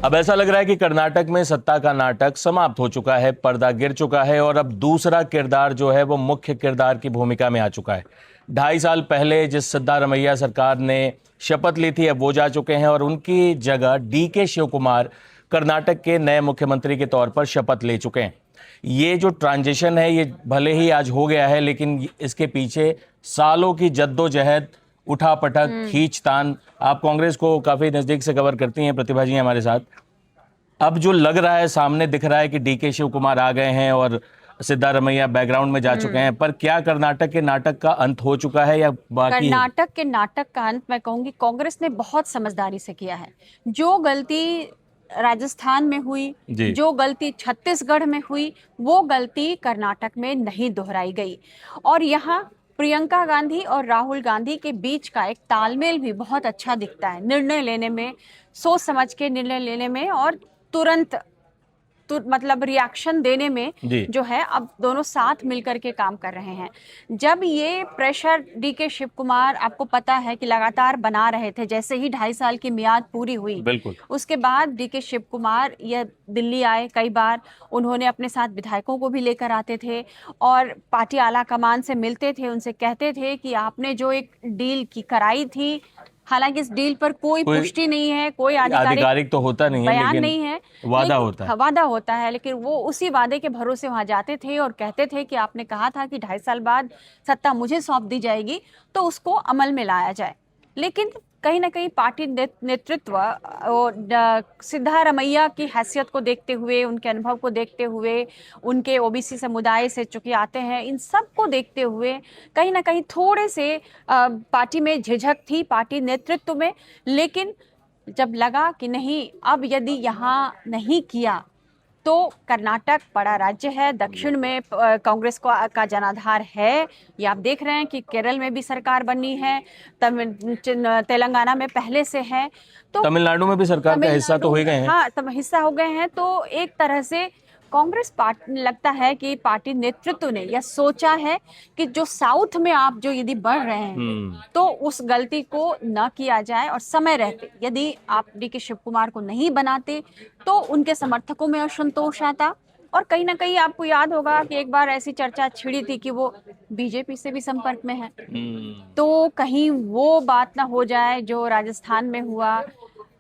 अब ऐसा लग रहा है कि कर्नाटक में सत्ता का नाटक समाप्त हो चुका है, पर्दा गिर चुका है और अब दूसरा किरदार जो है वो मुख्य किरदार की भूमिका में आ चुका है। 2.5 साल पहले जिस सिद्धारमैया सरकार ने शपथ ली थी, अब वो जा चुके हैं और उनकी जगह डीके शिव कुमार कर्नाटक के नए मुख्यमंत्री के तौर पर शपथ ले चुके हैं। ये जो ट्रांजिशन है ये भले ही आज हो गया है, लेकिन इसके पीछे सालों की जद्दोजहद, उठापटक, खींचतान। आप कांग्रेस को काफी नजदीक से कवर करती हैं, प्रतिभा जी हमारे साथ। अब जो लग रहा है, सामने दिख रहा है कि डीके शिव कुमार आ गए हैं और सिद्धारमैया बैकग्राउंड में जा चुके हैं, पर क्या कर्नाटक के नाटक का अंत हो चुका है या बाकी है? कर्नाटक के नाटक का अंत मैं कहूंगी कांग्रेस ने बहुत समझदारी से किया है। जो गलती राजस्थान में हुई, जो गलती छत्तीसगढ़ में हुई, वो गलती कर्नाटक में नहीं दोहराई गई। और यहाँ प्रियंका गांधी और राहुल गांधी के बीच का एक तालमेल भी बहुत अच्छा दिखता है, निर्णय लेने में, सोच समझ के निर्णय लेने में और तुरंत मतलब रिएक्शन देने में जो है, अब दोनों साथ मिलकर के काम कर रहे हैं। जब ये प्रेशर डीके शिव कुमार, आपको पता है कि लगातार बना रहे थे, जैसे ही 2.5 साल की मियाद पूरी हुई, बिल्कुल, उसके बाद डीके शिव कुमार ये दिल्ली आए कई बार। उन्होंने अपने साथ विधायकों को भी लेकर आते थे और पार्टी आला कमान से मिलते थे, उनसे कहते थे कि आपने जो एक डील की कराई थी, हालांकि इस डील पर कोई पुष्टि नहीं है, कोई आधिकारिक तो होता नहीं है, बयान लेकिन नहीं है, वादा होता है। वादा होता है। लेकिन वो उसी वादे के भरोसे वहां जाते थे और कहते थे कि आपने कहा था कि 2.5 साल बाद सत्ता मुझे सौंप दी जाएगी, तो उसको अमल में लाया जाए। लेकिन कहीं ना कहीं पार्टी नेतृत्व सिद्धारमैया की हैसियत को देखते हुए, उनके अनुभव को देखते हुए, उनके ओबीसी समुदाय से चूंकि आते हैं, इन सब को देखते हुए कहीं ना कहीं थोड़े से पार्टी में झिझक थी, पार्टी नेतृत्व में। लेकिन जब लगा कि नहीं, अब यदि यहाँ नहीं किया तो कर्नाटक बड़ा राज्य है, दक्षिण में कांग्रेस का जनाधार है। ये आप देख रहे हैं कि केरल में भी सरकार बनी है, तेलंगाना में पहले से है, तो तमिलनाडु में भी सरकार का हिस्सा तो हो गए हैं। हाँ, तब हिस्सा हो गए हैं। तो एक तरह से कांग्रेस पार्टी, लगता है कि पार्टी नेतृत्व ने यह सोचा है कि जो साउथ में आप जो यदि बढ़ रहे हैं, तो उस गलती को न किया जाए और समय रहते यदि आप डीके शिव कुमार को नहीं बनाते तो उनके समर्थकों में असंतोष आता। और कहीं ना कहीं आपको याद होगा कि एक बार ऐसी चर्चा छिड़ी थी कि वो बीजेपी से भी संपर्क में है, तो कहीं वो बात ना हो जाए जो राजस्थान में हुआ।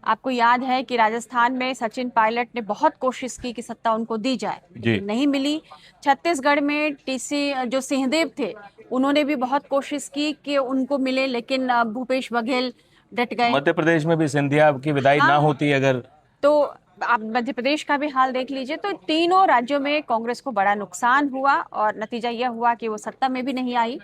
आपको याद है कि राजस्थान में सचिन पायलट ने बहुत कोशिश की कि सत्ता उनको दी जाए, लेकिन नहीं मिली। छत्तीसगढ़ में टीसी जो सिंहदेव थे, उन्होंने भी बहुत कोशिश की कि उनको मिले, लेकिन भूपेश बघेल डट गए। मध्य प्रदेश में भी सिंधिया की विदाई ना होती अगर, तो आप मध्य प्रदेश का भी हाल देख लीजिए। तो तीनों राज्यों में कांग्रेस को बड़ा नुकसान हुआ और नतीजा यह हुआ कि वो सत्ता में भी नहीं आई।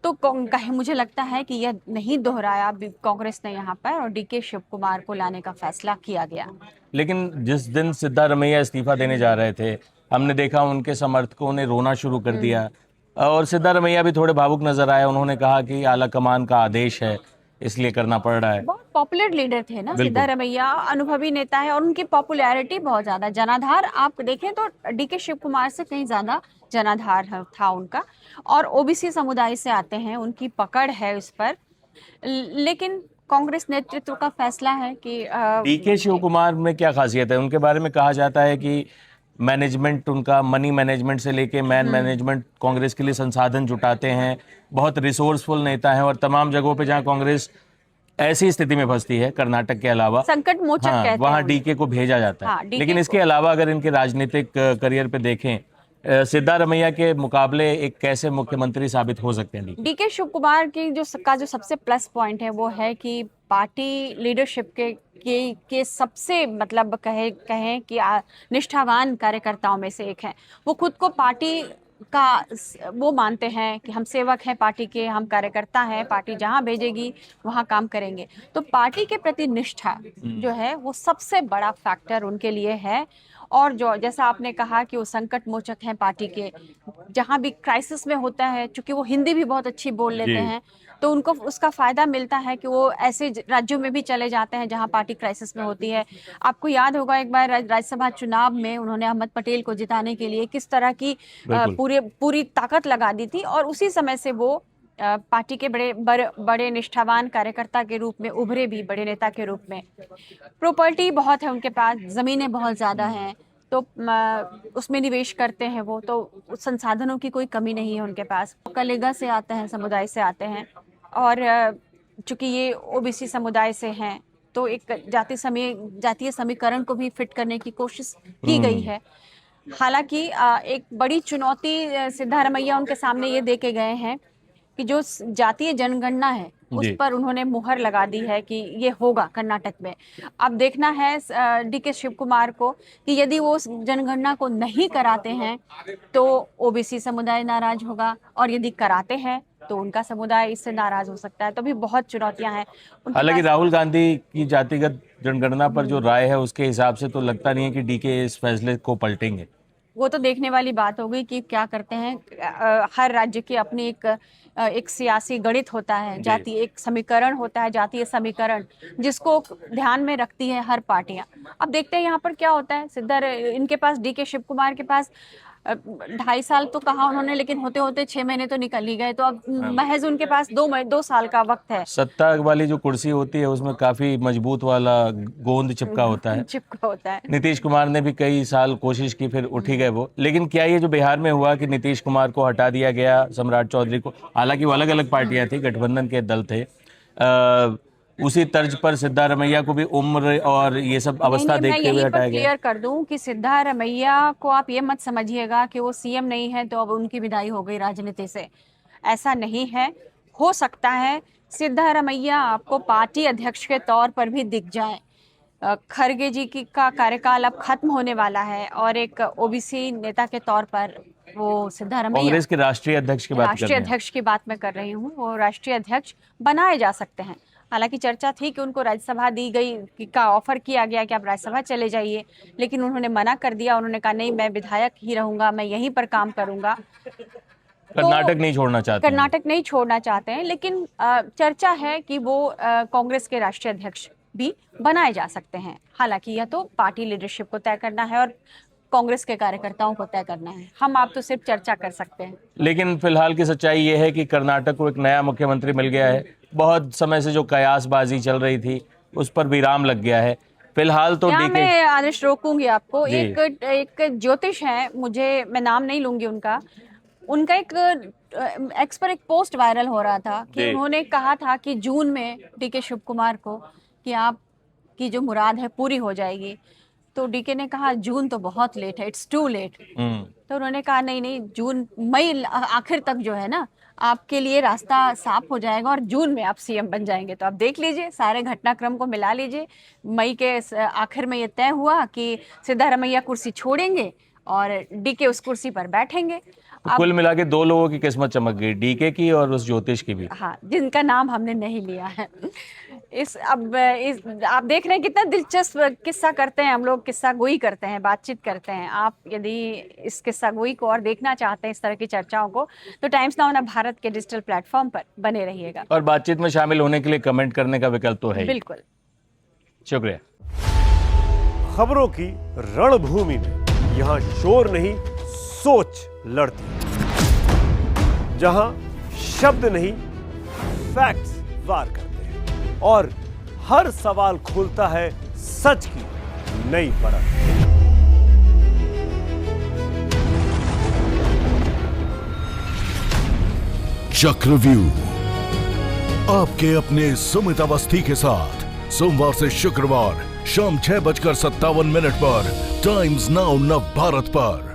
तो कहीं मुझे लगता है कि यह नहीं दोहराया कांग्रेस ने यहाँ पर, और डीके शिव कुमार को लाने का फैसला किया गया। लेकिन जिस दिन सिद्धारमैया इस्तीफा देने जा रहे थे, हमने देखा उनके समर्थकों ने रोना शुरू कर दिया और सिद्धारमैया भी थोड़े भावुक नजर आए। उन्होंने कहा कि आला कमान का आदेश है, इसलिए करना पड़ रहा है। बहुत पॉपुलर लीडर थे ना सिद्धारमैया, अनुभवी नेता है और उनकी पॉपुलैरिटी बहुत ज्यादा, जनाधार आप देखें तो डीके शिव कुमार से कहीं ज्यादा जनाधार था उनका, और ओबीसी समुदाय से आते हैं, उनकी पकड़ है उस पर। लेकिन कांग्रेस नेतृत्व का फैसला है कि डीके शिव कुमार में क्या खासियत है? उनके बारे में कहा जाता है कि मैनेजमेंट, उनका मनी मैनेजमेंट से लेके मैन मैनेजमेंट, कांग्रेस के लिए संसाधन जुटाते हैं, बहुत रिसोर्सफुल नेता हैं और तमाम जगहों पे जहां कांग्रेस ऐसी स्थिति में फंसती है, कर्नाटक के अलावा संकट मोचक कहते हैं, वहां डीके को भेजा जाता है। लेकिन इसके अलावा अगर इनके राजनीतिक करियर पे देखें, सिद्धारमैया के मुकाबले एक कैसे मुख्यमंत्री साबित हो सकते हैं डीके शिव कुमार की जो सबसे प्लस पॉइंट है वो है कि पार्टी लीडरशिप के सबसे मतलब कहें कि निष्ठावान कार्यकर्ताओं में से एक है। वो खुद को पार्टी का वो मानते हैं कि हम सेवक हैं पार्टी के, हम कार्यकर्ता हैं, पार्टी जहां भेजेगी वहां काम करेंगे। तो पार्टी के प्रति निष्ठा जो है वो सबसे बड़ा फैक्टर उनके लिए है। और जो जैसा आपने कहा कि वो संकट मोचक हैं पार्टी के, जहां भी क्राइसिस में होता है, चूंकि वो हिंदी भी बहुत अच्छी बोल लेते हैं, तो उनको उसका फायदा मिलता है कि वो ऐसे राज्यों में भी चले जाते हैं जहां पार्टी क्राइसिस में होती है। आपको याद होगा एक बार राज्यसभा चुनाव में उन्होंने अहमद पटेल को जिताने के लिए किस तरह की पूरी ताकत लगा दी थी, और उसी समय से वो पार्टी के बड़े निष्ठावान कार्यकर्ता के रूप में उभरे भी, बड़े नेता के रूप में। प्रॉपर्टी बहुत है उनके पास, जमीनें बहुत ज्यादा हैं, तो उसमें निवेश करते हैं वो, तो संसाधनों की कोई कमी नहीं है उनके पास। कलेगा से आते हैं, समुदाय से आते हैं, और चूंकि ये ओबीसी समुदाय से हैं तो एक जातीय समीकरण को भी फिट करने की कोशिश की गई है। हालांकि एक बड़ी चुनौती सिद्धारमैया उनके सामने ये दे के गए हैं कि जो जातीय जनगणना है उस पर उन्होंने मुहर लगा दी है कि ये होगा कर्नाटक में। अब देखना है डीके शिव कुमार को कि यदि वो उस जनगणना को नहीं कराते हैं तो ओबीसी समुदाय नाराज होगा, और यदि कराते हैं तो उनका समुदाय इससे नाराज हो सकता है। तो भी बहुत चुनौतियां हैं। हालांकि राहुल गांधी की जातिगत जनगणना पर जो राय है उसके हिसाब से तो लगता नहीं है कि डीके इस फैसले को पलटेंगे। वो तो देखने वाली बात होगी कि क्या करते हैं। हर राज्य की अपनी एक सियासी गणित होता है, जातीय एक समीकरण होता है, जातीय समीकरण, जिसको ध्यान में रखती है हर पार्टियां। अब देखते हैं यहाँ पर क्या होता है। इनके पास, डीके शिव कुमार के पास 2.5 साल तो कहा उन्होंने, लेकिन होते होते 6 महीने तो निकल ही गए। तो अब महज उनके पास 2 साल का वक्त है। सत्ता वाली जो कुर्सी होती है उसमें काफी मजबूत वाला गोंद चिपका होता है। चिपका होता है। नीतीश कुमार ने भी कई साल कोशिश की, फिर उठ ही गए वो। लेकिन क्या ये जो बिहार में हुआ कि नीतीश कुमार को हटा दिया गया, सम्राट चौधरी को, हालांकि वो अलग अलग पार्टियां थी, गठबंधन के दल थे, उसी तर्ज पर सिद्धारमैया को भी उम्र और ये सब अवस्था देखते हुए हटाया गया? क्लियर कर दूं कि सिद्धारमैया को आप ये मत समझिएगा कि वो सीएम नहीं है तो अब उनकी विदाई हो गई राजनीति से। ऐसा नहीं है। हो सकता है सिद्धारमैया आपको पार्टी अध्यक्ष के तौर पर भी दिख जाए। खरगे जी का कार्यकाल अब खत्म होने वाला है, और एक ओबीसी नेता के तौर पर वो सिद्धारमैया, कांग्रेस के राष्ट्रीय अध्यक्ष की बात मैं कर रही हूँ, वो राष्ट्रीय अध्यक्ष बनाए जा सकते हैं। हालांकि चर्चा थी कि उनको राज्यसभा दी गई, का ऑफर किया गया कि आप राज्यसभा चले जाइए, लेकिन उन्होंने मना कर दिया। उन्होंने कहा नहीं, मैं विधायक ही रहूंगा, मैं यहीं पर काम करूंगा। कर्नाटक नहीं छोड़ना चाहते, कर्नाटक नहीं छोड़ना चाहते हैं, लेकिन चर्चा है कि वो कांग्रेस के राष्ट्रीय अध्यक्ष भी बनाए जा सकते हैं। हालांकि यह तो पार्टी लीडरशिप को तय करना है और कांग्रेस के कार्यकर्ताओं को तय करना है। हम आप तो सिर्फ चर्चा कर सकते हैं। लेकिन फिलहाल की सच्चाई ये है कि कर्नाटक को एक नया मुख्यमंत्री मिल गया है। बहुत समय से जो कयासबाजी चल रही थी उस पर विराम लग गया है। फिलहाल तो मैं आदेश रोकूंगी आपको। एक ज्योतिष है, मैं नाम नहीं लूंगी उनका एक एक्स पर एक पोस्ट वायरल हो रहा था कि उन्होंने कहा था कि जून में डीके शिव कुमार को कि आपकी जो मुराद है पूरी हो जाएगी। तो डीके ने कहा जून तो बहुत लेट है, इट्स टू लेट। तो उन्होंने कहा नहीं, जून मई आखिर तक जो है ना, आपके लिए रास्ता साफ हो जाएगा और जून में आप सीएम बन जाएंगे। तो आप देख लीजिए, सारे घटनाक्रम को मिला लीजिए। मई के आखिर में ये तय हुआ कि सिद्धारमैया कुर्सी छोड़ेंगे और डीके उस कुर्सी पर बैठेंगे। तो कुल मिला के 2 लोगों की किस्मत चमक गई, डीके की और उस ज्योतिष की भी। हाँ, जिनका नाम हमने नहीं लिया है। आप देख रहे हैं कितना दिलचस्प किस्सा करते हैं हम लोग, किस्सा गोई करते हैं, बातचीत करते हैं। आप यदि इस किस्सा गोई को और देखना चाहते हैं, इस तरह की चर्चाओं को, तो टाइम्स नाउ ना भारत के डिजिटल प्लेटफॉर्म पर बने रहिएगा। और बातचीत में शामिल होने के लिए कमेंट करने का विकल्प तो है। बिल्कुल, शुक्रिया। खबरों की रणभूमि में यहाँ शोर नहीं, सोच लड़ती है। जहां शब्द नहीं, फैक्ट्स वार करते हैं और हर सवाल खोलता है सच की नई परत। चक्रव्यूह आपके अपने सुमित अवस्थी के साथ सोमवार से शुक्रवार शाम 6:57 पर टाइम्स नाउ नव भारत पर।